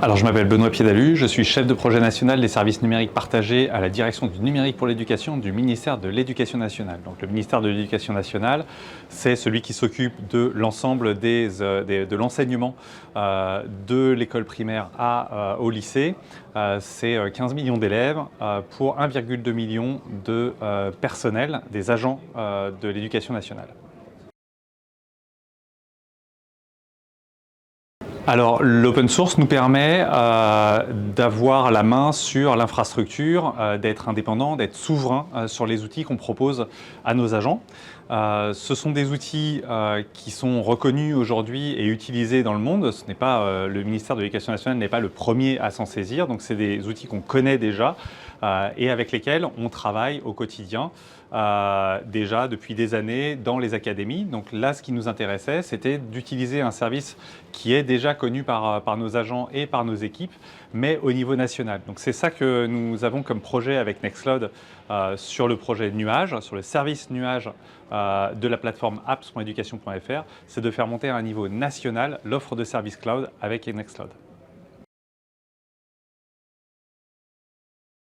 Alors, je m'appelle Benoît Piédalu, je suis chef de projet national des services numériques partagés à la direction du numérique pour l'éducation du ministère de l'Éducation nationale. Donc, le ministère de l'Éducation nationale, c'est celui qui s'occupe de l'ensemble de l'enseignement de l'école primaire au lycée. C'est 15 millions d'élèves pour 1,2 million de personnels, des agents de l'éducation nationale. Alors, l'open source nous permet d'avoir la main sur l'infrastructure, d'être indépendant, d'être souverain sur les outils qu'on propose à nos agents. Ce sont des outils qui sont reconnus aujourd'hui et utilisés dans le monde. Ce n'est pas, le ministère de l'Éducation nationale n'est pas le premier à s'en saisir, donc c'est des outils qu'on connaît déjà et avec lesquels on travaille au quotidien. Déjà depuis des années dans les académies. Donc là, ce qui nous intéressait, c'était d'utiliser un service qui est déjà connu par nos agents et par nos équipes, mais au niveau national. Donc c'est ça que nous avons comme projet avec Nextcloud sur le projet Nuage, sur le service Nuage de la plateforme apps.education.fr, c'est de faire monter à un niveau national l'offre de services cloud avec Nextcloud.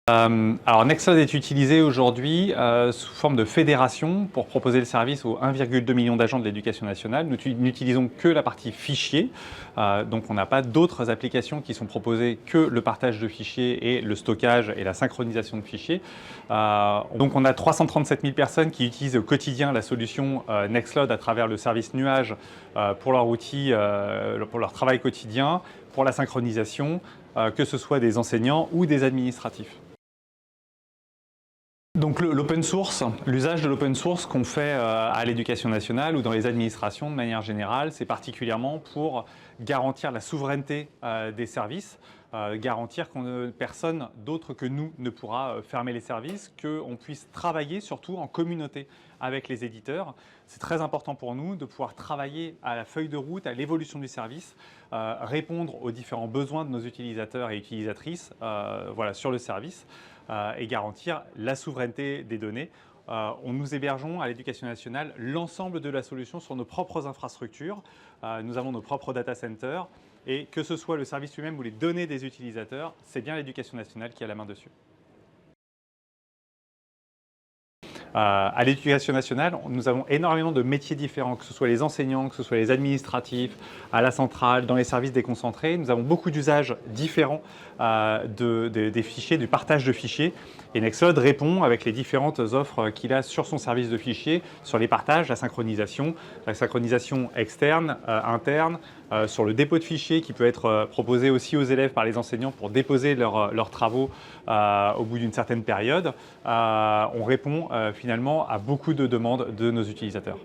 Alors Nextcloud est utilisé aujourd'hui sous forme de fédération pour proposer le service aux 1,2 million d'agents de l'éducation nationale. Nous n'utilisons que la partie fichier, donc on n'a pas d'autres applications qui sont proposées que le partage de fichiers et le stockage et la synchronisation de fichiers. Donc on a 337 000 personnes qui utilisent au quotidien la solution Nextcloud à travers le service Nuage pour leur outil, pour leur travail quotidien, pour la synchronisation, que ce soit des enseignants ou des administratifs. Donc l'open source, l'usage de l'open source qu'on fait à l'éducation nationale ou dans les administrations de manière générale, c'est particulièrement pour garantir la souveraineté des services, garantir que personne d'autre que nous ne pourra fermer les services, qu'on puisse travailler surtout en communauté avec les éditeurs. C'est très important pour nous de pouvoir travailler à la feuille de route, à l'évolution du service, répondre aux différents besoins de nos utilisateurs et utilisatrices voilà, sur le service. Et garantir la souveraineté des données. Nous hébergeons à l'Éducation nationale l'ensemble de la solution sur nos propres infrastructures. Nous avons nos propres data centers et que ce soit le service lui-même ou les données des utilisateurs, c'est bien l'Éducation nationale qui a la main dessus. À l'Éducation nationale, nous avons énormément de métiers différents, que ce soit les enseignants, que ce soit les administratifs, à la centrale, dans les services déconcentrés. Nous avons beaucoup d'usages différents des fichiers, du partage de fichiers. Et Nextcloud répond avec les différentes offres qu'il a sur son service de fichiers, sur les partages, la synchronisation externe, interne, sur le dépôt de fichiers qui peut être proposé aussi aux élèves par les enseignants pour déposer leurs travaux au bout d'une certaine période. On répond finalement à beaucoup de demandes de nos utilisateurs.